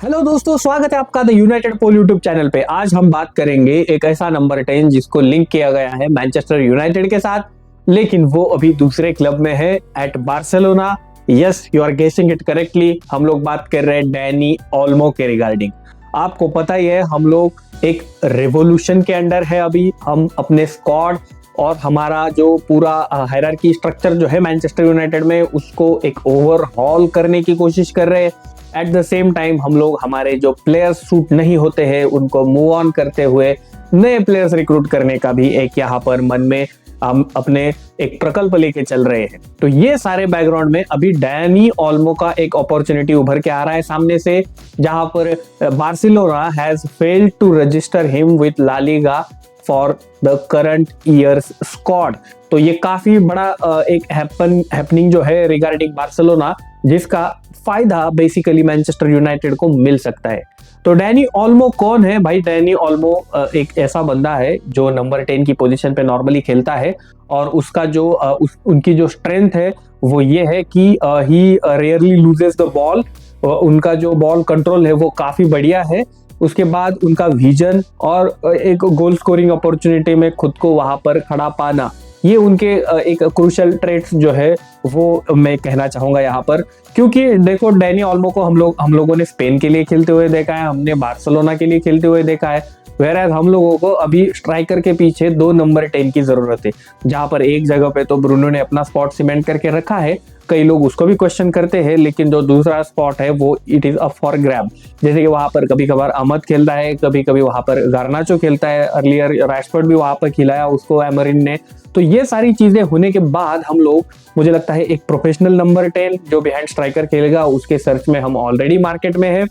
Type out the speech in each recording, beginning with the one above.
Hello दोस्तों, स्वागत है आपका the united pole YouTube channel पे। आज हम बात करेंगे एक ऐसा नंबर 10 जिसको लिंक किया गया है मैनचेस्टर यूनाइटेड के साथ, लेकिन वो अभी दूसरे क्लब में है at Barcelona. Yes, you are guessing it correctly. हम लोग बात कर रहे हैं डैनी ओल्मो के रिगार्डिंग। आपको पता ही है, हम लोग एक रेवोल्यूशन के अंडर है अभी। हम अपने स्क्वाड और हमारा जो पूरा हायरार्की स्ट्रक्चर जो है मैनचेस्टर यूनाइटेड में, उसको एक ओवरहॉल करने की कोशिश कर रहे हैं। एट द सेम टाइम हम लोग हमारे जो प्लेयर्स सूट नहीं होते हैं उनको मूव ऑन करते हुए नए प्लेयर्स रिक्रूट करने का भी एक यहाँ पर मन में हम अपने एक प्रकल्प लेके चल रहे हैं। तो ये सारे बैकग्राउंड में अभी डैनी ओल्मो का एक अपॉर्चुनिटी उभर के आ रहा है सामने से, जहां पर Barcelona has failed to register him with La Liga for the current year's squad. तो ये काफी बड़ा एक हैपनिंग जो है रिगार्डिंग बार्सिलोना, जिसका फायदा बेसिकली मैनचेस्टर यूनाइटेड को मिल सकता है। तो डैनी ओल्मो कौन है भाई? डैनी ओल्मो एक ऐसा बंदा है जो नंबर 10 की पोजीशन पे नॉर्मली खेलता है, और उसका जो उनकी जो स्ट्रेंथ है वो ये है कि ही रेयरली लूजेस द बॉल। उनका जो बॉल कंट्रोल है वो काफी बढ़िया है। उसके बाद उनका विजन और एक गोल स्कोरिंग अपॉर्चुनिटी में खुद को वहां पर खड़ा पाना, ये उनके एक क्रूशियल ट्रेट्स जो है वो मैं कहना चाहूंगा यहाँ पर। क्योंकि देखो, डैनी ओल्मो को हम लोगों ने स्पेन के लिए खेलते हुए देखा है, हमने बार्सिलोना के लिए खेलते हुए देखा है। वेराज हम लोगों को अभी स्ट्राइकर के पीछे 2 नंबर 10 की जरूरत है, जहां पर एक जगह पे तो ब्रूनो ने अपना स्पॉट सीमेंट करके रखा है। कई लोग उसको भी क्वेश्चन करते हैं, लेकिन जो दूसरा स्पॉट है वो it is up for grab. जैसे कि वहां पर कभी कभार अहमद खेलता है, कभी कभी वहां पर गार्नाचो खेलता है, अर्लियर रैशफोर्ड भी वहां पर खिलाया उसको एमरिन ने। तो ये सारी चीजें होने के बाद हम लोग, मुझे लगता है, एक प्रोफेशनल नंबर 10 जो बिहाइंड स्ट्राइकर खेलेगा उसके सर्च में हम ऑलरेडी मार्केट में है।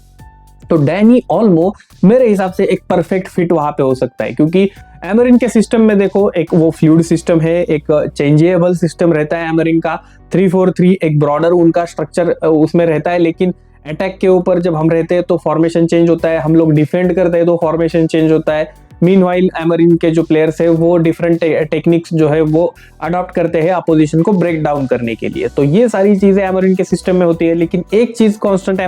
तो डैनी ओल्मो मेरे हिसाब से एक परफेक्ट फिट वहां पे हो सकता है, क्योंकि एमरिन के सिस्टम में देखो, एक वो फ्लूइड सिस्टम है, एक चेंजेबल सिस्टम रहता है एमरिन का। 3-4-3 एक ब्रॉडर उनका स्ट्रक्चर उसमें रहता है, लेकिन अटैक के ऊपर जब हम रहते हैं तो फॉर्मेशन चेंज होता है, हम लोग डिफेंड करते हैं तो फॉर्मेशन चेंज होता है। मीनवाइल एमरिन के जो प्लेयर्स है वो डिफरेंट टेक्निक्स जो है वो अडॉप्ट करते हैं अपोजिशन को ब्रेक डाउन करने के लिए। तो ये सारी चीजें एमरिन के सिस्टम में होती है, लेकिन एक चीज कांस्टेंट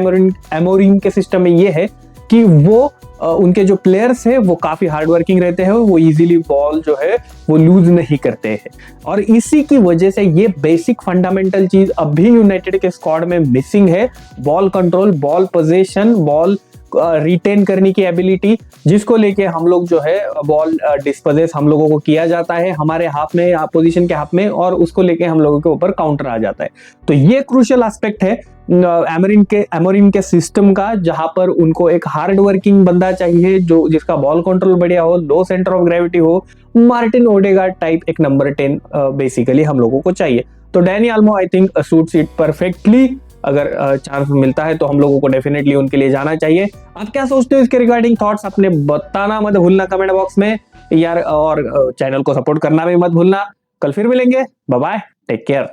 एमोरिन के सिस्टम में ये है कि वो उनके जो प्लेयर्स है वो काफी हार्ड वर्किंग रहते हैं, वो इजीली बॉल जो है वो लूज नहीं करते हैं। और इसी की वजह से ये बेसिक फंडामेंटल चीज अभी यूनाइटेड के स्क्वाड में मिसिंग है। Ball control, ball position, ball retain करने की एबिलिटी, जिसको लेके हम लोग जो है बॉल डिस्पोजेस हम लोगों को किया जाता है हमारे हाथ में, अपोजिशन के हाथ में, और उसको लेके हम लोगों के ऊपर काउंटर आ जाता है। तो ये क्रूशियल एस्पेक्ट है एमोरिन के सिस्टम का, जहां पर उनको एक हार्ड वर्किंग बंदा चाहिए जो जिसका बॉल कंट्रोल बढ़िया हो, लो सेंटर ऑफ ग्रेविटी हो। मार्टिन ओडेगार्ड टाइप एक नंबर 10 बेसिकली हम लोगों को चाहिए। तो Danny Olmo I think suits it perfectly. अगर चांस मिलता है तो हम लोगों को डेफिनेटली उनके लिए जाना चाहिए। आप क्या सोचते हो इसके रिगार्डिंग? थॉट्स अपने बताना मत भूलना कमेंट बॉक्स में यार, और चैनल को सपोर्ट करना भी मत भूलना। कल फिर मिलेंगे, बाय बाय, टेक केयर।